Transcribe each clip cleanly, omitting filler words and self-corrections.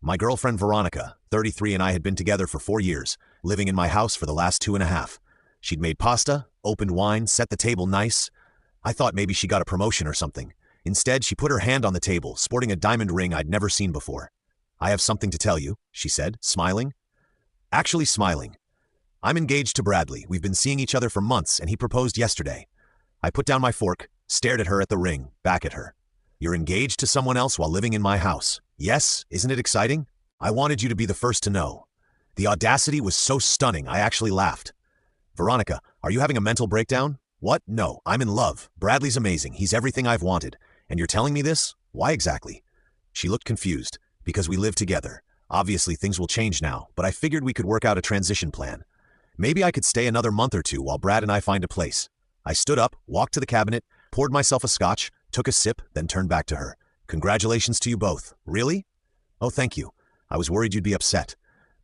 My girlfriend Veronica, 33, and I had been together for 4 years, living in my house for the last 2.5. She'd made pasta, opened wine, set the table nice. I thought maybe she got a promotion or something. Instead, she put her hand on the table, sporting a diamond ring I'd never seen before. "I have something to tell you," she said, smiling. Actually smiling. "I'm engaged to Bradley. We've been seeing each other for months, and he proposed yesterday." I put down my fork, stared at her, at the ring, back at her. "You're engaged to someone else while living in my house. Yes, isn't it exciting? I wanted you to be the first to know." The audacity was so stunning, I actually laughed. "Veronica, are you having a mental breakdown?" "What? No, I'm in love. Bradley's amazing. He's everything I've wanted. And you're telling me this? Why exactly?" She looked confused. "Because we live together. Obviously, things will change now, but I figured we could work out a transition plan. Maybe I could stay another month or two while Brad and I find a place." I stood up, walked to the cabinet, poured myself a scotch, took a sip, then turned back to her. "Congratulations to you both." "Really?" "Oh, thank you. I was worried you'd be upset."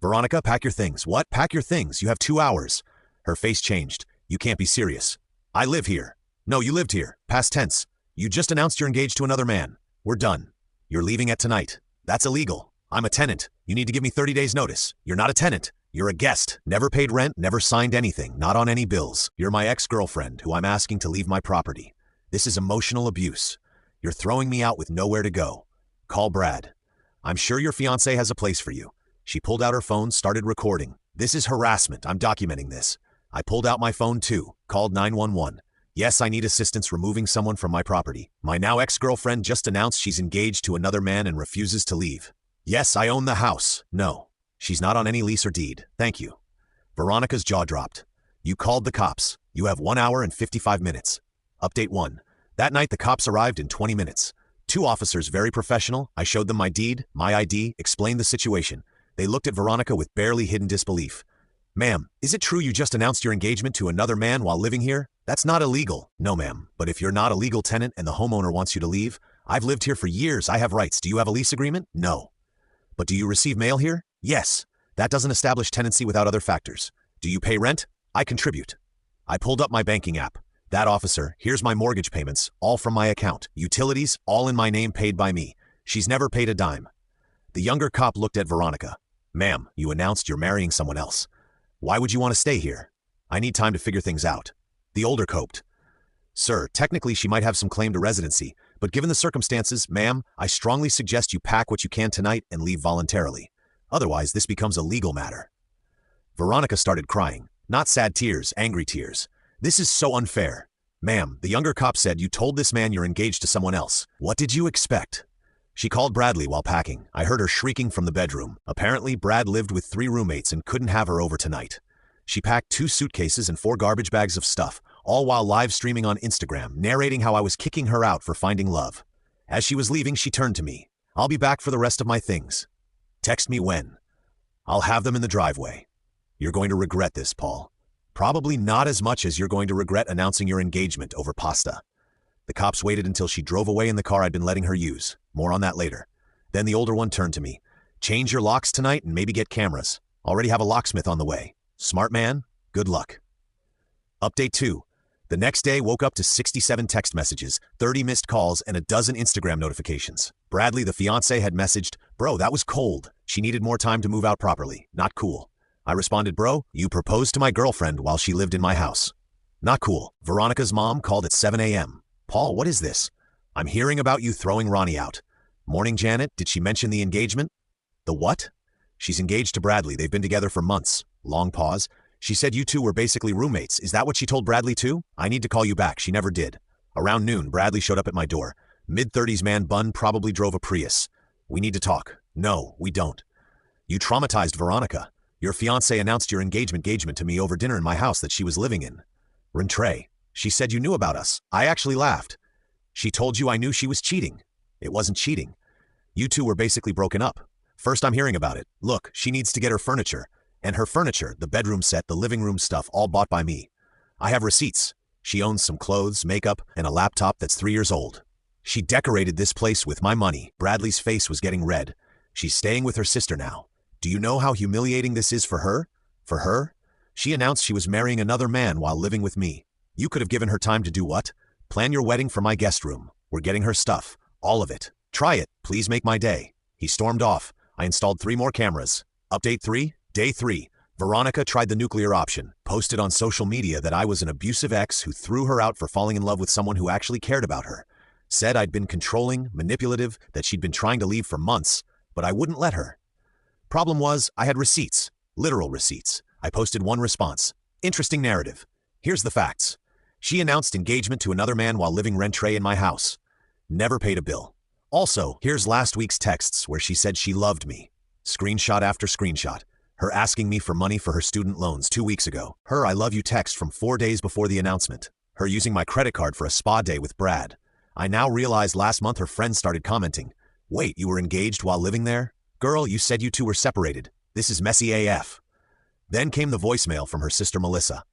"Veronica, pack your things." "What? Pack your things? You have 2 hours." Her face changed. "You can't be serious." "I live here." "No, you lived here. Past tense. You just announced you're engaged to another man. We're done. You're leaving at tonight." "That's illegal. I'm a tenant. You need to give me 30 days notice." "You're not a tenant. You're a guest. Never paid rent, never signed anything, not on any bills. You're my ex-girlfriend who I'm asking to leave my property. This is emotional abuse. You're throwing me out with nowhere to go. Call Brad. I'm sure your fiancé has a place for you." She pulled out her phone, started recording. "This is harassment. I'm documenting this." I pulled out my phone too, called 911. "Yes, I need assistance removing someone from my property. My now ex-girlfriend just announced she's engaged to another man and refuses to leave." "Yes, I own the house." "No. She's not on any lease or deed. Thank you." Veronica's jaw dropped. "You called the cops. You have 1 hour and 55 minutes. Update 1. That night the cops arrived in 20 minutes. 2 officers, very professional. I showed them my deed, my ID, explained the situation. They looked at Veronica with barely hidden disbelief. "Ma'am, is it true you just announced your engagement to another man while living here? That's not illegal." "No, ma'am, but if you're not a legal tenant and the homeowner wants you to leave, I've lived here for years. I have rights. Do you have a lease agreement?" "No." "But do you receive mail here?" "Yes." "That doesn't establish tenancy without other factors." "Do you pay rent?" "I contribute." I pulled up my banking app. "That officer, here's my mortgage payments, all from my account. Utilities, all in my name, paid by me. She's never paid a dime." The younger cop looked at Veronica. "Ma'am, you announced you're marrying someone else. Why would you want to stay here?" "I need time to figure things out." The older coped. "Sir, technically she might have some claim to residency, but given the circumstances, ma'am, I strongly suggest you pack what you can tonight and leave voluntarily. Otherwise, this becomes a legal matter." Veronica started crying. Not sad tears, angry tears. "This is so unfair." "Ma'am, the younger cop said you told this man you're engaged to someone else. What did you expect?" She called Bradley while packing. I heard her shrieking from the bedroom. Apparently, Brad lived with 3 roommates and couldn't have her over tonight. She packed 2 suitcases and 4 garbage bags of stuff, all while live streaming on Instagram, narrating how I was kicking her out for finding love. As she was leaving, she turned to me. "I'll be back for the rest of my things. Text me when. I'll have them in the driveway. You're going to regret this, Paul. Probably not as much as you're going to regret announcing your engagement over pasta." The cops waited until she drove away in the car I'd been letting her use. More on that later. Then the older one turned to me. "Change your locks tonight and maybe get cameras. Already have a locksmith on the way. Smart man, good luck." Update 2. The next day woke up to 67 text messages, 30 missed calls, and a dozen Instagram notifications. Bradley, the fiancé, had messaged, "Bro, that was cold. She needed more time to move out properly. Not cool." I responded, "Bro, you proposed to my girlfriend while she lived in my house. Not cool." Veronica's mom called at 7 a.m. "Paul, what is this? I'm hearing about you throwing Ronnie out." "Morning, Janet. Did she mention the engagement?" "The what?" "She's engaged to Bradley. They've been together for months." Long pause. "She said you two were basically roommates. Is that what she told Bradley too?" "I need to call you back. She never did." Around noon, Bradley showed up at my door. Mid-30s man bun, probably drove a Prius. "We need to talk." "No, we don't." "You traumatized Veronica. Your fiancé announced your engagement to me over dinner in my house that she was living in. Rentree. She said you knew about us. I actually laughed. She told you I knew she was cheating." "It wasn't cheating. You two were basically broken up. First I'm hearing about it. Look, she needs to get her furniture. And her furniture, the bedroom set, the living room stuff, all bought by me. I have receipts. She owns some clothes, makeup, and a laptop that's 3 years old. She decorated this place with my money." Bradley's face was getting red. "She's staying with her sister now. Do you know how humiliating this is for her? For her? She announced she was marrying another man while living with me. You could have given her time to do what? Plan your wedding from my guest room. We're getting her stuff. All of it. Try it. Please make my day." He stormed off. I installed 3 more cameras. Update 3, Day 3. Veronica tried the nuclear option, posted on social media that I was an abusive ex who threw her out for falling in love with someone who actually cared about her. Said I'd been controlling, manipulative, that she'd been trying to leave for months, but I wouldn't let her. Problem was, I had receipts. Literal receipts. I posted one response. Interesting narrative. Here's the facts. She announced engagement to another man while living rent-free in my house. Never paid a bill. Also, here's last week's texts where she said she loved me. Screenshot after screenshot. Her asking me for money for her student loans 2 weeks ago. Her I love you text from 4 days before the announcement. Her using my credit card for a spa day with Brad. I now realize last month her friends started commenting. Wait, you were engaged while living there? Girl, you said you two were separated. This is messy AF. Then came the voicemail from her sister Melissa.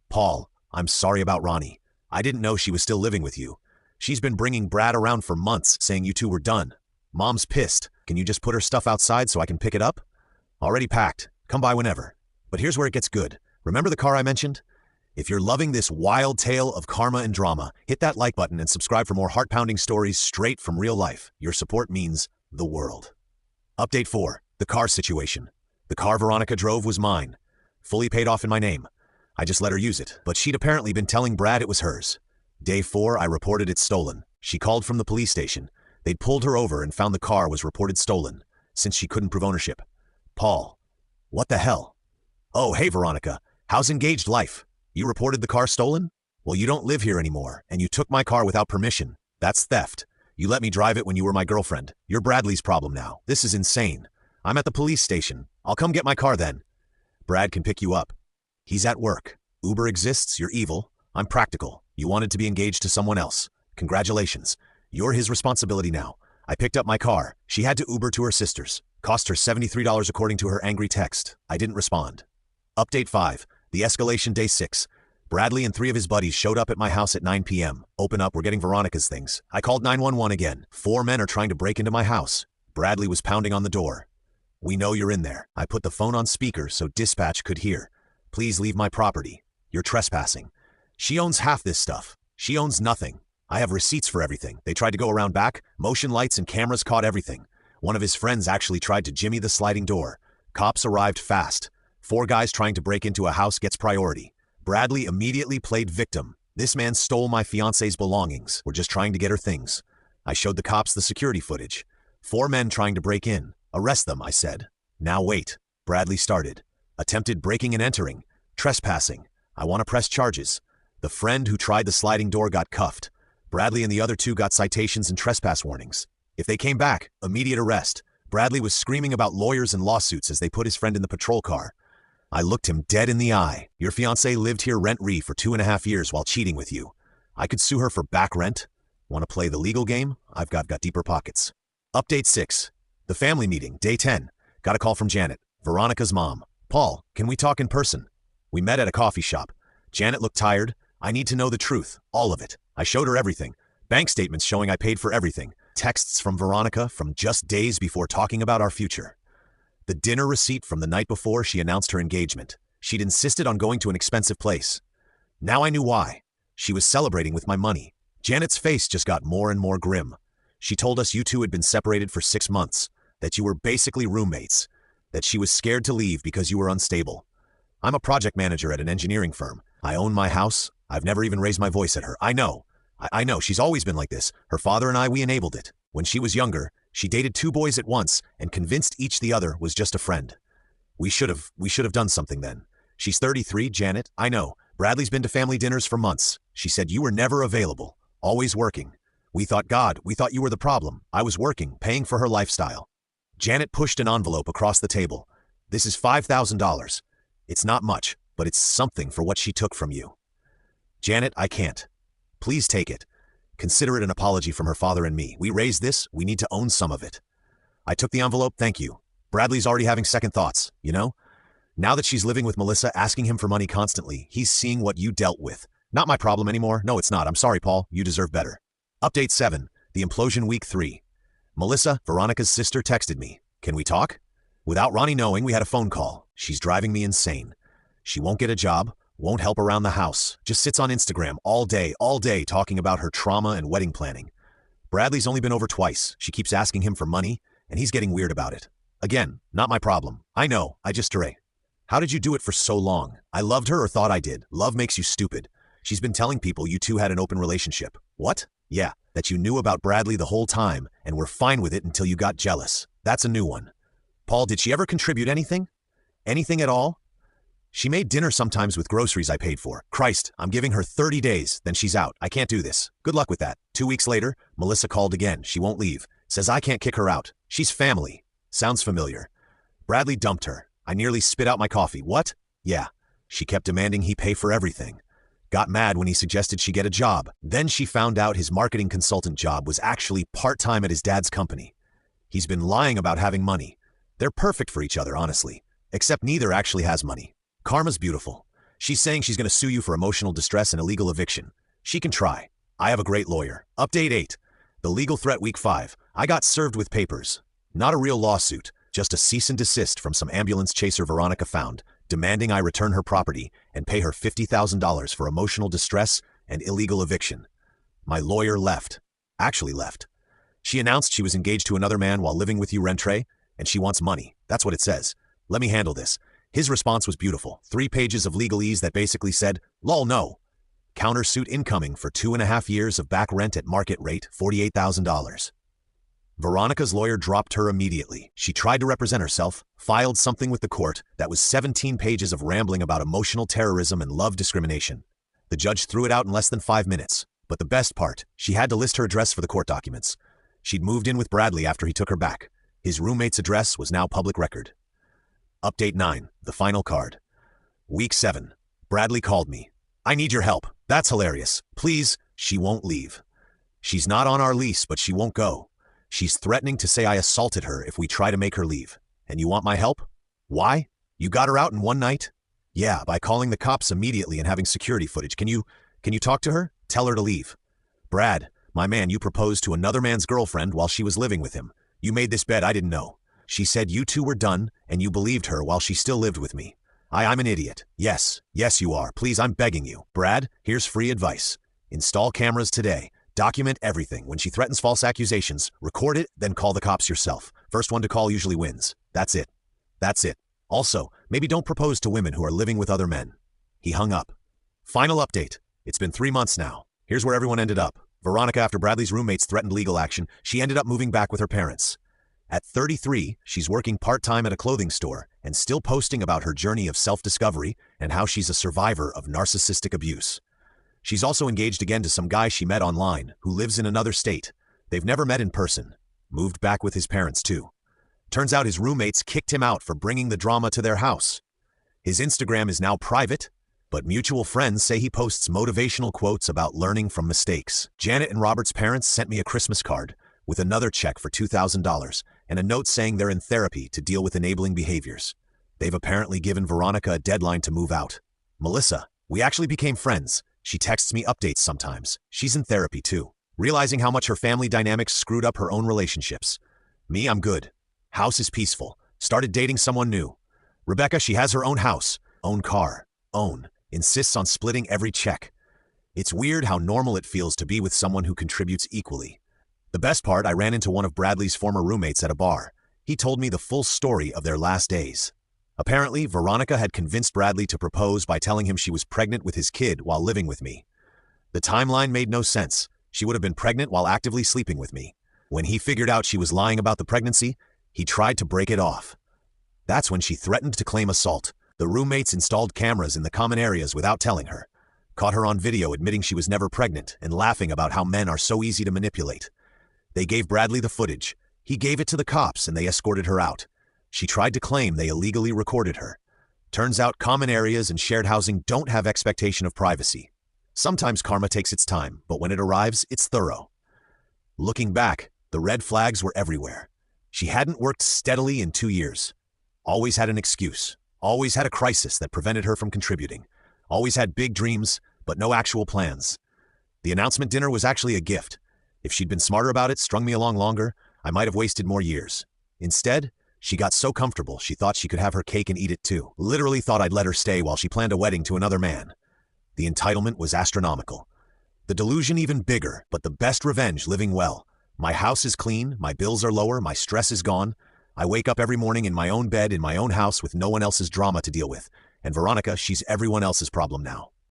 Paul, I'm sorry about Ronnie. I didn't know she was still living with you. She's been bringing Brad around for months saying you two were done. Mom's pissed. Can you just put her stuff outside so I can pick it up? Already packed. Come by whenever. But here's where it gets good. Remember the car I mentioned? If you're loving this wild tale of karma and drama, hit that like button and subscribe for more heart-pounding stories straight from real life. Your support means the world. Update 4. The car situation. The car Veronica drove was mine. Fully paid off in my name. I just let her use it, but she'd apparently been telling Brad it was hers. Day 4, I reported it stolen. She called from the police station. They'd pulled her over and found the car was reported stolen, since she couldn't prove ownership. Paul. What the hell? Oh, hey Veronica. How's engaged life? You reported the car stolen? Well, you don't live here anymore, and you took my car without permission. That's theft. You let me drive it when you were my girlfriend. You're Bradley's problem now. This is insane. I'm at the police station. I'll come get my car then. Brad can pick you up. He's at work. Uber exists, you're evil. I'm practical. You wanted to be engaged to someone else. Congratulations. You're his responsibility now. I picked up my car. She had to Uber to her sister's. Cost her $73 according to her angry text. I didn't respond. Update 5. The escalation Day 6. Bradley and 3 of his buddies showed up at my house at 9 p.m. Open up, we're getting Veronica's things. I called 911 again. 4 men are trying to break into my house. Bradley was pounding on the door. We know you're in there. I put the phone on speaker so dispatch could hear. Please leave my property. You're trespassing. She owns half this stuff. She owns nothing. I have receipts for everything. They tried to go around back. Motion lights and cameras caught everything. One of his friends actually tried to jimmy the sliding door. Cops arrived fast. 4 guys trying to break into a house gets priority. Bradley immediately played victim. This man stole my fiancé's belongings. We're just trying to get her things. I showed the cops the security footage. 4 men trying to break in. Arrest them, I said. Now wait. Bradley started. Attempted breaking and entering. Trespassing. I want to press charges. The friend who tried the sliding door got cuffed. Bradley and the other 2 got citations and trespass warnings. If they came back, immediate arrest. Bradley was screaming about lawyers and lawsuits as they put his friend in the patrol car. I looked him dead in the eye. Your fiancé lived here rent-free for 2.5 years while cheating with you. I could sue her for back rent. Want to play the legal game? I've got deeper pockets. Update 6. The family meeting, Day 10. Got a call from Janet, Veronica's mom. Paul, can we talk in person? We met at a coffee shop. Janet looked tired. I need to know the truth, all of it. I showed her everything. Bank statements showing I paid for everything. Texts from Veronica from just days before talking about our future. The dinner receipt from the night before she announced her engagement. She'd insisted on going to an expensive place. Now I knew why. She was celebrating with my money. Janet's face just got more and more grim. She told us you two had been separated for 6 months, that you were basically roommates, that she was scared to leave because you were unstable. I'm a project manager at an engineering firm. I own my house. I've never even raised my voice at her. I know. I know, she's always been like this. Her father and I, we enabled it. When she was younger, she dated 2 boys at once and convinced each the other was just a friend. We should have done something then. She's 33, Janet. I know. Bradley's been to family dinners for months. She said you were never available, always working. We thought you were the problem. I was working, paying for her lifestyle. Janet pushed an envelope across the table. This is $5,000. It's not much, but it's something for what she took from you. Janet, I can't. Please take it. Consider it an apology from her father and me. We raised this. We need to own some of it. I took the envelope. Thank you. Bradley's already having second thoughts, you know? Now that she's living with Melissa, asking him for money constantly, he's seeing what you dealt with. Not my problem anymore. No, it's not. I'm sorry, Paul. You deserve better. Update 7. The implosion week 3. Melissa, Veronica's sister, texted me. Can we talk? Without Ronnie knowing, we had a phone call. She's driving me insane. She won't get a job. Won't help around the house. Just sits on Instagram all day talking about her trauma and wedding planning. Bradley's only been over twice. She keeps asking him for money, and he's getting weird about it. Again, not my problem. I know, I just Ray. How did you do it for so long? I loved her or thought I did. Love makes you stupid. She's been telling people you two had an open relationship. What? Yeah, that you knew about Bradley the whole time and were fine with it until you got jealous. That's a new one. Paul, did she ever contribute anything? Anything at all? She made dinner sometimes with groceries I paid for. Christ, I'm giving her 30 days, then she's out. I can't do this. Good luck with that. 2 weeks later, Melissa called again. She won't leave. Says I can't kick her out. She's family. Sounds familiar. Bradley dumped her. I nearly spit out my coffee. What? Yeah. She kept demanding he pay for everything. Got mad when he suggested she get a job. Then she found out his marketing consultant job was actually part-time at his dad's company. He's been lying about having money. They're perfect for each other, honestly. Except neither actually has money. Karma's beautiful. She's saying she's going to sue you for emotional distress and illegal eviction. She can try. I have a great lawyer. Update 8. The legal threat week 5. I got served with papers. Not a real lawsuit, just a cease and desist from some ambulance chaser Veronica found, demanding I return her property and pay her $50,000 for emotional distress and illegal eviction. My lawyer left. Actually left. She announced she was engaged to another man while living with you, Rentre, and she wants money. That's what it says. Let me handle this. His response was beautiful. 3 pages of legalese that basically said, lol, no. Countersuit incoming for 2.5 years of back rent at market rate, $48,000. Veronica's lawyer dropped her immediately. She tried to represent herself, filed something with the court that was 17 pages of rambling about emotional terrorism and love discrimination. The judge threw it out in less than 5 minutes. But the best part, she had to list her address for the court documents. She'd moved in with Bradley after he took her back. His roommate's address was now public record. Update 9, the final card. Week 7. Bradley called me. I need your help. That's hilarious. Please. She won't leave. She's not on our lease, but she won't go. She's threatening to say I assaulted her if we try to make her leave. And you want my help? Why? You got her out in one night? Yeah, by calling the cops immediately and having security footage. Can you talk to her? Tell her to leave. Brad, my man, you proposed to another man's girlfriend while she was living with him. You made this bet I didn't know. She said you two were done, and you believed her while she still lived with me. I'm an idiot. Yes, you are. Please, I'm begging you. Brad, here's free advice. Install cameras today. Document everything. When she threatens false accusations, record it, then call the cops yourself. First one to call usually wins. That's it. Also, maybe don't propose to women who are living with other men. He hung up. Final update. It's been 3 months now. Here's where everyone ended up. Veronica, after Bradley's roommates threatened legal action, she ended up moving back with her parents. At 33, she's working part-time at a clothing store and still posting about her journey of self-discovery and how she's a survivor of narcissistic abuse. She's also engaged again to some guy she met online who lives in another state. They've never met in person. Moved back with his parents too. Turns out his roommates kicked him out for bringing the drama to their house. His Instagram is now private, but mutual friends say he posts motivational quotes about learning from mistakes. Janet and Robert's parents sent me a Christmas card with another check for $2,000 and a note saying they're in therapy to deal with enabling behaviors. They've apparently given Veronica a deadline to move out. Melissa, we actually became friends. She texts me updates sometimes. She's in therapy too, realizing how much her family dynamics screwed up her own relationships. Me, I'm good. House is peaceful. Started dating someone new. Rebecca, she has her own house, own car, insists on splitting every check. It's weird how normal it feels to be with someone who contributes equally. The best part, I ran into one of Bradley's former roommates at a bar. He told me the full story of their last days. Apparently, Veronica had convinced Bradley to propose by telling him she was pregnant with his kid while living with me. The timeline made no sense. She would have been pregnant while actively sleeping with me. When he figured out she was lying about the pregnancy, he tried to break it off. That's when she threatened to claim assault. The roommates installed cameras in the common areas without telling her. Caught her on video admitting she was never pregnant and laughing about how men are so easy to manipulate. They gave Bradley the footage. He gave it to the cops and they escorted her out. She tried to claim they illegally recorded her. Turns out common areas and shared housing don't have expectation of privacy. Sometimes karma takes its time, but when it arrives, it's thorough. Looking back, the red flags were everywhere. She hadn't worked steadily in 2 years. Always had an excuse. Always had a crisis that prevented her from contributing. Always had big dreams, but no actual plans. The announcement dinner was actually a gift. If she'd been smarter about it, strung me along longer, I might have wasted more years. Instead, she got so comfortable she thought she could have her cake and eat it too. Literally thought I'd let her stay while she planned a wedding to another man. The entitlement was astronomical. The delusion even bigger, but the best revenge living well. My house is clean, my bills are lower, my stress is gone. I wake up every morning in my own bed in my own house with no one else's drama to deal with. And Veronica, she's everyone else's problem now.